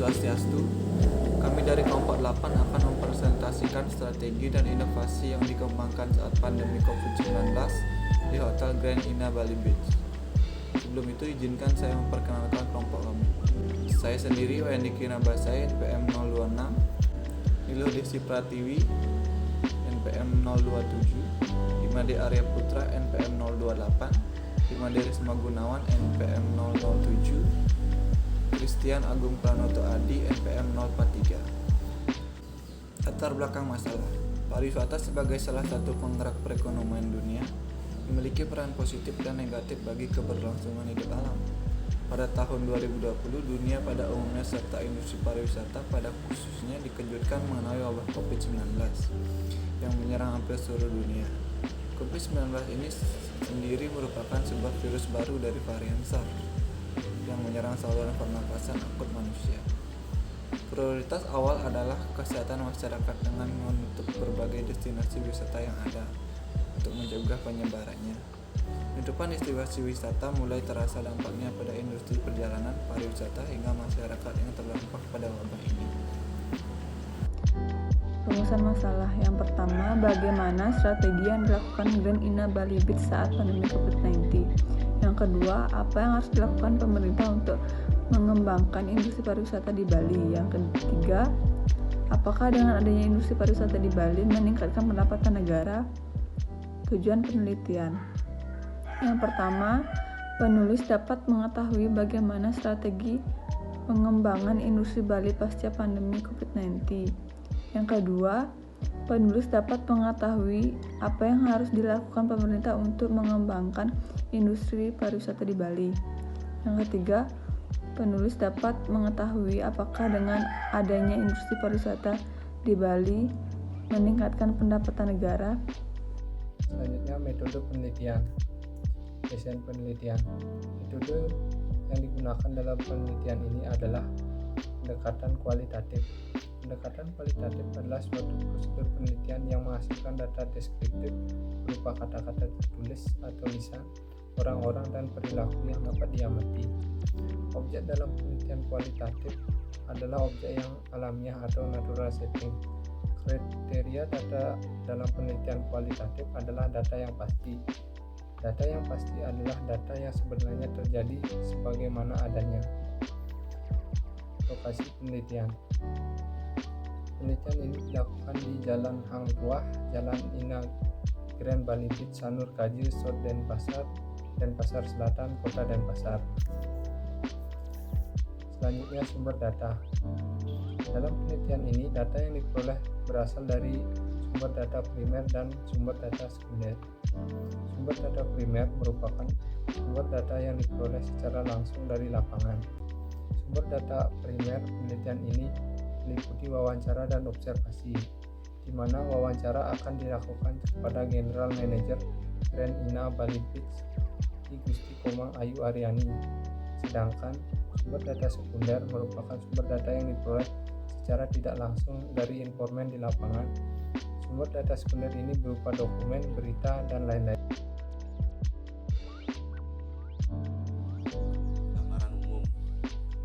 Swastiastu. Kami dari kelompok 8 akan mempresentasikan strategi dan inovasi yang dikembangkan saat pandemi COVID-19 di Hotel Grand Ina Bali Beach. Sebelum itu izinkan saya memperkenalkan kelompok kami. Saya sendiri Wendy Kinabasai, NPM 026, Nilo Desi Pratiwi, NPM 027, Imade Arya Putra, NPM 028, Imade Risma Gunawan, NPM 007, Christian Agung Pranoto Adi, NPM 043. Latar belakang masalah. Pariwisata sebagai salah satu penggerak perekonomian dunia memiliki peran positif dan negatif bagi keberlangsungan hidup alam. Pada tahun 2020, dunia pada umumnya serta industri pariwisata pada khususnya dikejutkan mengenai wabah COVID-19 yang menyerang hampir seluruh dunia. COVID-19 ini sendiri merupakan sebuah virus baru dari varian SARS yang menyerang saluran pernapasan akut manusia. Prioritas awal adalah kesehatan masyarakat dengan menutup berbagai destinasi wisata yang ada untuk mencegah penyebarannya. Penutupan destinasi wisata mulai terasa dampaknya pada industri perjalanan, pariwisata hingga masyarakat yang terdampak pada wabah ini. Rumusan masalah yang pertama, bagaimana strategi yang dilakukan Grand Ina Bali Beach saat pandemi COVID-19. Yang kedua, apa yang harus dilakukan pemerintah untuk mengembangkan industri pariwisata di Bali. Yang ketiga, apakah dengan adanya industri pariwisata di Bali meningkatkan pendapatan negara? Tujuan penelitian. Yang pertama, penulis dapat mengetahui bagaimana strategi pengembangan industri Bali pasca pandemi COVID-19. Yang kedua, penulis dapat mengetahui apa yang harus dilakukan pemerintah untuk mengembangkan industri pariwisata di Bali. Yang ketiga, penulis dapat mengetahui apakah dengan adanya industri pariwisata di Bali meningkatkan pendapatan negara. Selanjutnya, metode penelitian. Desain penelitian. Metode yang digunakan dalam penelitian ini adalah pendekatan kualitatif. Pendekatan kualitatif adalah suatu prosedur penelitian yang menghasilkan data deskriptif berupa kata-kata tertulis atau lisan, orang-orang, dan perilaku yang dapat diamati. Objek dalam penelitian kualitatif adalah objek yang alamiah atau natural setting. Kriteria data dalam penelitian kualitatif adalah data yang pasti. Data yang pasti adalah data yang sebenarnya terjadi sebagaimana adanya. Lokasi penelitian. Penelitian ini dilakukan di Jalan Hang Tuah, Jalan Ina Grand Bali Beach, Sanur Kajil, South Denpasar Selatan, Kota Denpasar. Selanjutnya, sumber data. Dalam penelitian ini, data yang diperoleh berasal dari sumber data primer dan sumber data sekunder. Sumber data primer merupakan sumber data yang diperoleh secara langsung dari lapangan. Sumber data primer penelitian ini meliputi wawancara dan observasi, di mana wawancara akan dilakukan kepada General Manager Grand Ina Bali Beach, Ki Gusti Komang Ayu Aryani. Sedangkan sumber data sekunder merupakan sumber data yang diperoleh secara tidak langsung dari informan di lapangan. Sumber data sekunder ini berupa dokumen, berita, dan lain-lain. Gambaran umum.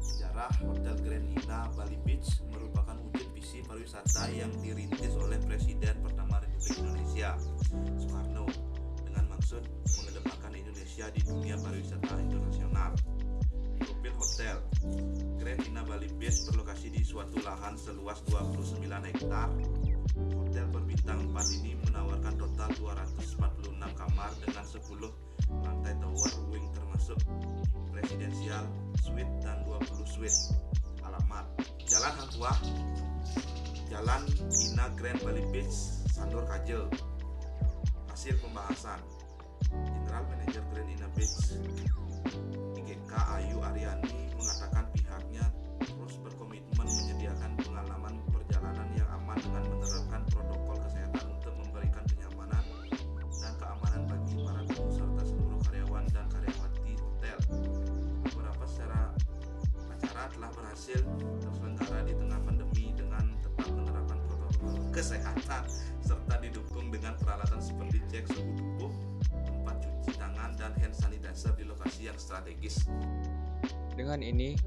Sejarah Hotel Grand Ina Bali Beach merupakan wujud visi pariwisata yang dirintis oleh Presiden pertama Republik Indonesia, Soekarno, dengan maksud mengedepankan Indonesia di dunia pariwisata internasional. Profil hotel Grand Ina Bali Beach berlokasi di suatu lahan seluas 29 hektar. Hotel berbintang 4 ini menawarkan total 246 kamar dengan 10 lantai tower wing termasuk presidensial suite dan 20 suite. Alamat: Jalan Hang Tuah, Jalan Ina Grand Bali Beach, Sanur Kajil. Hasil pembahasan: General Manager Grand Ina Beach, IGK Ayu Aryani, mengatakan pihaknya terus berkomitmen menyediakan pengalaman perjalanan yang aman dengan menerapkan protokol kesehatan untuk memberikan kenyamanan dan keamanan bagi para tamu serta seluruh karyawan dan karyawati hotel. Beberapa acara telah berhasil terselenggara di tengah pandemi dengan tetap menerapkan protokol kesehatan serta didukung dengan peralatan seperti cek suhu tubuh, tempat cuci tangan, dan hand sanitizer di lokasi yang strategis. Dengan ini,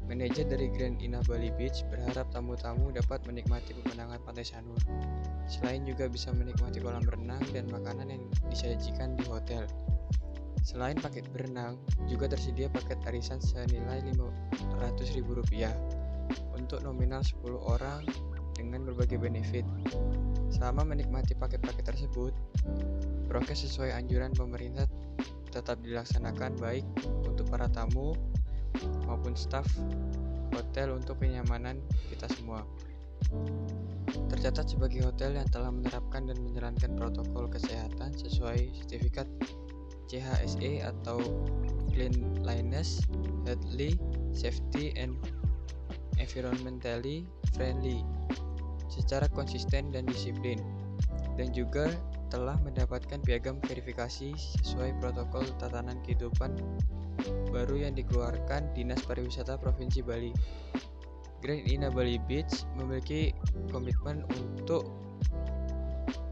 manajer dari Grand Ina Bali Beach berharap tamu-tamu dapat menikmati pemandangan pantai Sanur. Selain juga bisa menikmati kolam renang dan makanan yang disajikan di hotel. Selain paket berenang, juga tersedia paket arisan senilai Rp500.000 untuk nominal 10 orang dengan berbagai benefit. Selama menikmati paket-paket tersebut, prokes sesuai anjuran pemerintah tetap dilaksanakan baik untuk para tamu maupun staf hotel untuk kenyamanan kita semua. Tercatat sebagai hotel yang telah menerapkan dan menjalankan protokol kesehatan sesuai sertifikat CHSE atau Cleanliness, Healthy, Safety, and Environmentally Friendly secara konsisten dan disiplin, dan juga telah mendapatkan piagam verifikasi sesuai protokol tatanan kehidupan baru yang dikeluarkan Dinas Pariwisata Provinsi Bali. Grand Ina Bali Beach memiliki komitmen untuk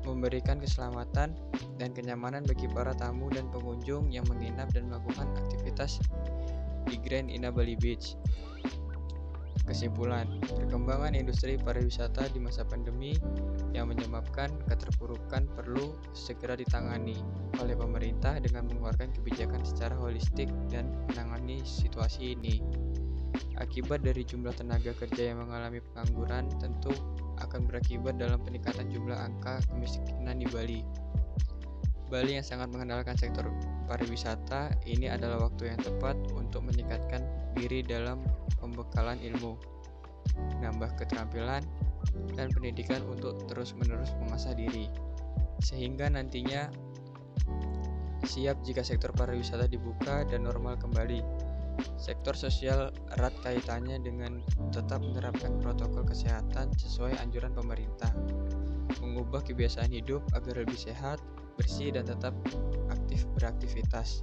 memberikan keselamatan dan kenyamanan bagi para tamu dan pengunjung yang menginap dan melakukan aktivitas di Grand Ina Bali Beach. Kesimpulan, perkembangan industri pariwisata di masa pandemi yang menyebabkan keterpurukan perlu segera ditangani oleh pemerintah dengan mengeluarkan kebijakan secara holistik dan menangani situasi ini. Akibat dari jumlah tenaga kerja yang mengalami pengangguran tentu akan berakibat dalam peningkatan jumlah angka kemiskinan di Bali. Bali yang sangat mengandalkan sektor pariwisata, ini adalah waktu yang tepat untuk meningkatkan diri dalam pembekalan ilmu, menambah keterampilan, dan pendidikan untuk terus-menerus mengasah diri, sehingga nantinya siap jika sektor pariwisata dibuka dan normal kembali. Sektor sosial erat kaitannya dengan tetap menerapkan protokol kesehatan sesuai anjuran pemerintah, mengubah kebiasaan hidup agar lebih sehat, bersih, dan tetap aktif beraktivitas.